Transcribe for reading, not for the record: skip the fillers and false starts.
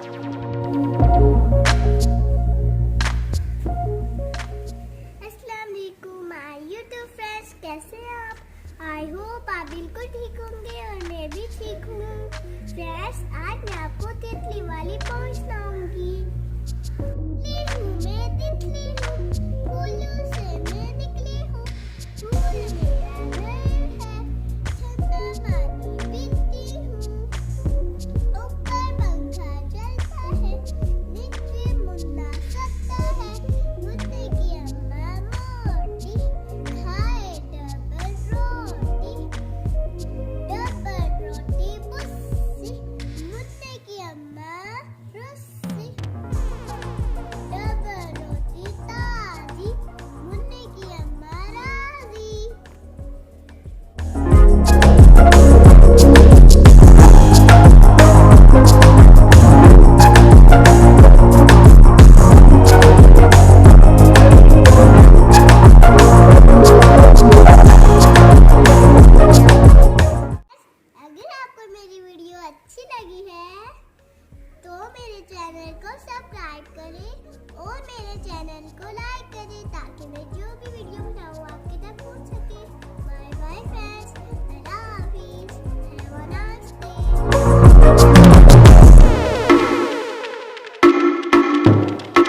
अस्सलाम वालेकुम my YouTube friends, कैसे हैं आप? आई होप आप बिल्कुल ठीक होंगे और मैं भी ठीक हूँ। फ्रेंड्स, आज मैं आपको तितली वाली पहुँच लाऊंगी। मैं तितली हूँ, फूलों से मैं निकली हूँ, फूल मेरा घर है, ठंडा पानी पीती हूँ, ऊपर पंखा चलता है, नीचे मुन्ना सकता है, मुन्ने की अम्मा मोटी खाए डबल रोटी बुस्सी, मुन्ने की अम्मा रस्सी, डबल रोटी ताजी, मुन्ने की अम्मा राजी। अगर आपको मेरी वीडियो अच्छी लगी है तो मेरे चैनल को सब्सक्राइब करें और मेरे चैनल को लाइक करें ताकि मैं जो भी वीडियो बनाऊँ आपके तक पहुँच सके।